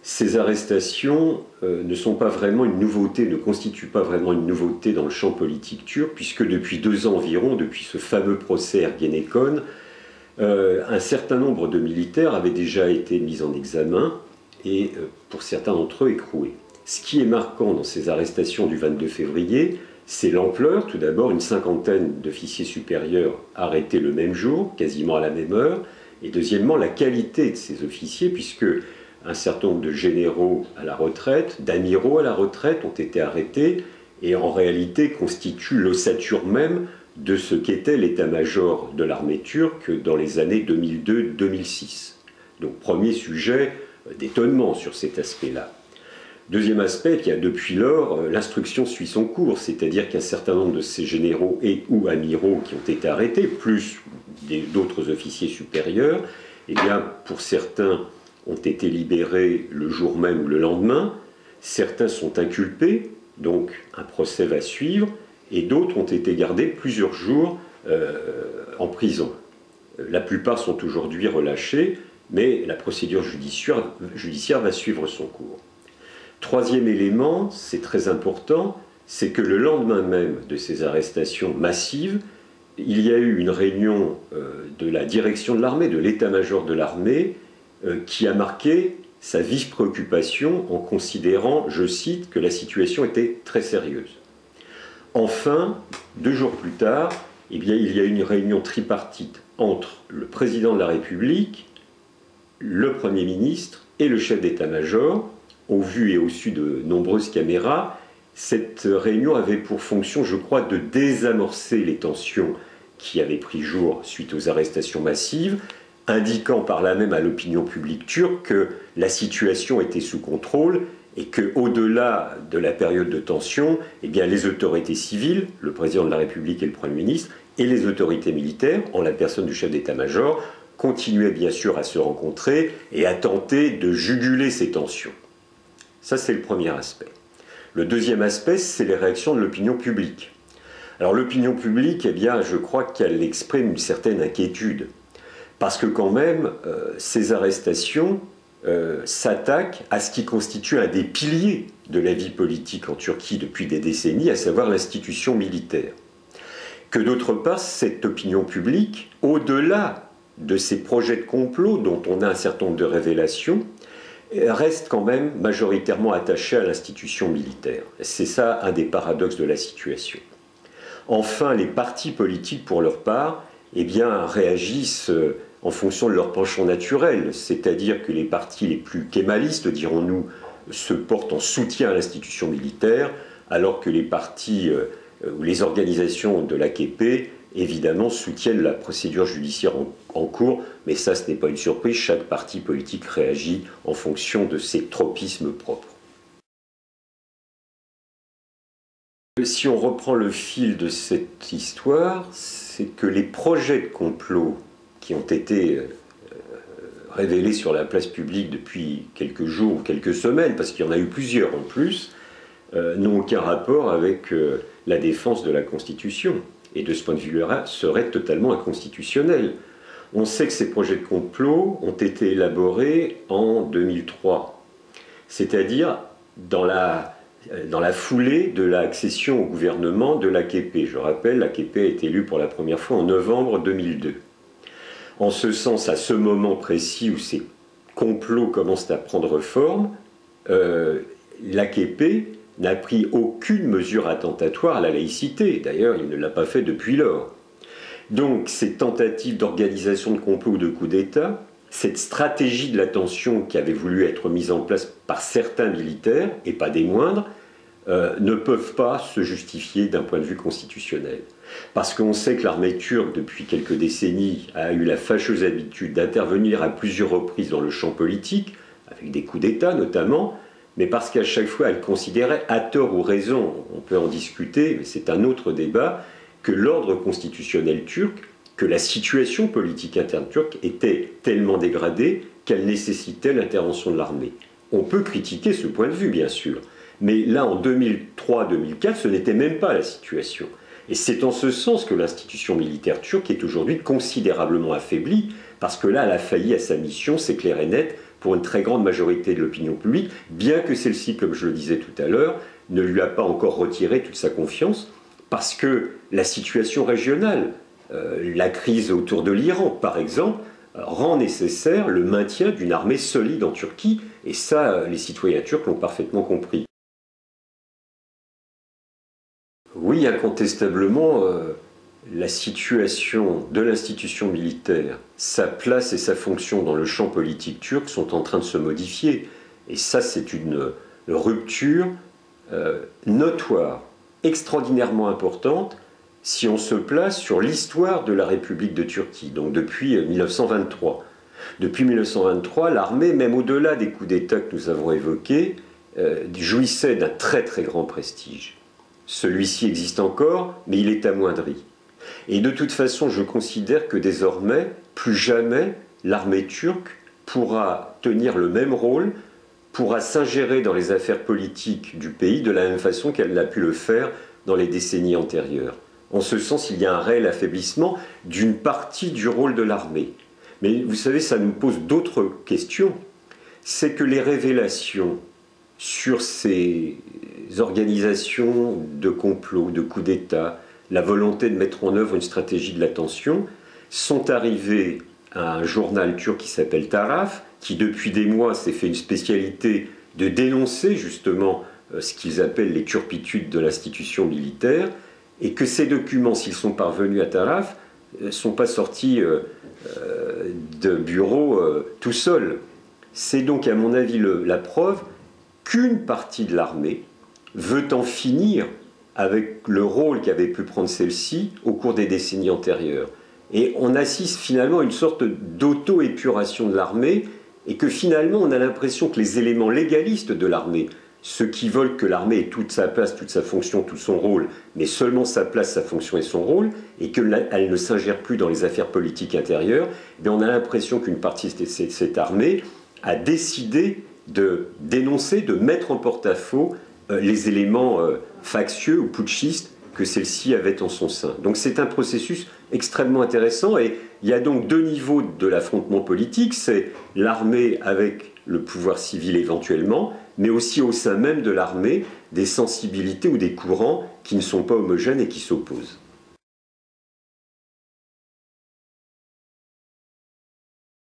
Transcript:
Ces arrestations ne sont pas vraiment une nouveauté, ne constituent pas vraiment une nouveauté dans le champ politique turc, puisque depuis 2 ans environ, depuis ce fameux procès Ergenekon, un certain nombre de militaires avaient déjà été mis en examen et pour certains d'entre eux écroués. Ce qui est marquant dans ces arrestations du 22 février, c'est l'ampleur. Tout d'abord, une 50aine d'officiers supérieurs arrêtés le même jour, quasiment à la même heure, et deuxièmement, la qualité de ces officiers, puisque un certain nombre de généraux à la retraite, d'amiraux à la retraite ont été arrêtés et en réalité constituent l'ossature même de ce qu'était l'état-major de l'armée turque dans les années 2002-2006. Donc premier sujet d'étonnement sur cet aspect-là. Deuxième aspect, qu'il y a depuis lors, l'instruction suit son cours, c'est-à-dire qu'un certain nombre de ces généraux et ou amiraux qui ont été arrêtés, plus d'autres officiers supérieurs, eh bien, pour certains, ont été libérés le jour même ou le lendemain, certains sont inculpés, donc un procès va suivre, et d'autres ont été gardés plusieurs jours en prison. La plupart sont aujourd'hui relâchés, mais la procédure judiciaire va suivre son cours. Troisième élément, c'est très important, c'est que le lendemain même de ces arrestations massives, il y a eu une réunion de la direction de l'armée, de l'état-major de l'armée, qui a marqué sa vive préoccupation en considérant, je cite, que la situation était très sérieuse. Enfin, 2 jours plus tard, eh bien, il y a eu une réunion tripartite entre le président de la République, le Premier ministre et le chef d'état-major. Au vu et au su de nombreuses caméras, cette réunion avait pour fonction, je crois, de désamorcer les tensions qui avaient pris jour suite aux arrestations massives, indiquant par là même à l'opinion publique turque que la situation était sous contrôle et qu'au-delà de la période de tension, eh bien, les autorités civiles, le président de la République et le Premier ministre, et les autorités militaires, en la personne du chef d'état-major, continuaient bien sûr à se rencontrer et à tenter de juguler ces tensions. Ça, c'est le premier aspect. Le deuxième aspect, c'est les réactions de l'opinion publique. Alors l'opinion publique, eh bien, je crois qu'elle exprime une certaine inquiétude. Parce que quand même, ces arrestations s'attaquent à ce qui constitue un des piliers de la vie politique en Turquie depuis des décennies, à savoir l'institution militaire. Que d'autre part, cette opinion publique, au-delà de ces projets de complot dont on a un certain nombre de révélations, reste quand même majoritairement attachée à l'institution militaire. C'est ça un des paradoxes de la situation. Enfin, les partis politiques, pour leur part, eh bien, réagissent en fonction de leur penchant naturel, c'est-à-dire que les partis les plus kémalistes, dirons-nous, se portent en soutien à l'institution militaire, alors que les partis ou les organisations de l'AKP, évidemment, soutiennent la procédure judiciaire en cours, mais ça, ce n'est pas une surprise, chaque parti politique réagit en fonction de ses tropismes propres. Si on reprend le fil de cette histoire, c'est que les projets de complot qui ont été révélés sur la place publique depuis quelques jours ou quelques semaines, parce qu'il y en a eu plusieurs en plus, n'ont aucun rapport avec la défense de la Constitution. Et de ce point de vue-là, seraient totalement inconstitutionnels. On sait que ces projets de complot ont été élaborés en 2003, c'est-à-dire dans la foulée de l'accession au gouvernement de l'AKP. Je rappelle, l'AKP a été élu pour la première fois en novembre 2002. En ce sens, à ce moment précis où ces complots commencent à prendre forme, l'AKP n'a pris aucune mesure attentatoire à la laïcité. D'ailleurs, il ne l'a pas fait depuis lors. Donc, ces tentatives d'organisation de complot ou de coup d'État, cette stratégie de la tension qui avait voulu être mise en place par certains militaires, et pas des moindres, ne peuvent pas se justifier d'un point de vue constitutionnel. Parce qu'on sait que l'armée turque, depuis quelques décennies, a eu la fâcheuse habitude d'intervenir à plusieurs reprises dans le champ politique, avec des coups d'État notamment, mais parce qu'à chaque fois elle considérait, à tort ou raison, on peut en discuter, mais c'est un autre débat, que l'ordre constitutionnel turc, que la situation politique interne turque était tellement dégradée qu'elle nécessitait l'intervention de l'armée. On peut critiquer ce point de vue, bien sûr, mais là, en 2003-2004, ce n'était même pas la situation. Et c'est en ce sens que l'institution militaire turque est aujourd'hui considérablement affaiblie, parce que là, elle a failli à sa mission, c'est clair et net, pour une très grande majorité de l'opinion publique, bien que celle-ci, comme je le disais tout à l'heure, ne lui a pas encore retiré toute sa confiance, parce que la situation régionale, la crise autour de l'Iran par exemple, rend nécessaire le maintien d'une armée solide en Turquie, et ça, les citoyens turcs l'ont parfaitement compris. Oui, incontestablement, la situation de l'institution militaire, sa place et sa fonction dans le champ politique turc sont en train de se modifier. Et ça, c'est une rupture notoire, extraordinairement importante, si on se place sur l'histoire de la République de Turquie, donc depuis 1923. Depuis 1923, l'armée, même au-delà des coups d'État que nous avons évoqués, jouissait d'un très très grand prestige. Celui-ci existe encore, mais il est amoindri. Et de toute façon, je considère que désormais, plus jamais, l'armée turque pourra tenir le même rôle, pourra s'ingérer dans les affaires politiques du pays de la même façon qu'elle l'a pu le faire dans les décennies antérieures. En ce sens, il y a un réel affaiblissement d'une partie du rôle de l'armée. Mais vous savez, ça nous pose d'autres questions. C'est que les révélations sur ces organisations de complots, de coups d'État, la volonté de mettre en œuvre une stratégie de l'attention, sont arrivées à un journal turc qui s'appelle Taraf, qui depuis des mois s'est fait une spécialité de dénoncer justement ce qu'ils appellent les turpitudes de l'institution militaire, et que ces documents, s'ils sont parvenus à Taraf, ne sont pas sortis de bureau tout seuls. C'est donc, à mon avis, la preuve qu'une partie de l'armée veut en finir avec le rôle qu'avait pu prendre celle-ci au cours des décennies antérieures. Et on assiste finalement à une sorte d'auto-épuration de l'armée, et que finalement on a l'impression que les éléments légalistes de l'armée, ceux qui veulent que l'armée ait toute sa place, toute sa fonction, tout son rôle, mais seulement sa place, sa fonction et son rôle, et qu'elle ne s'ingère plus dans les affaires politiques intérieures, eh on a l'impression qu'une partie de cette armée a décidé de dénoncer, de mettre en porte-à-faux les éléments factieux ou putschistes que celle-ci avait en son sein. Donc c'est un processus extrêmement intéressant, et il y a donc deux niveaux de l'affrontement politique, c'est l'armée avec le pouvoir civil éventuellement, mais aussi au sein même de l'armée des sensibilités ou des courants qui ne sont pas homogènes et qui s'opposent.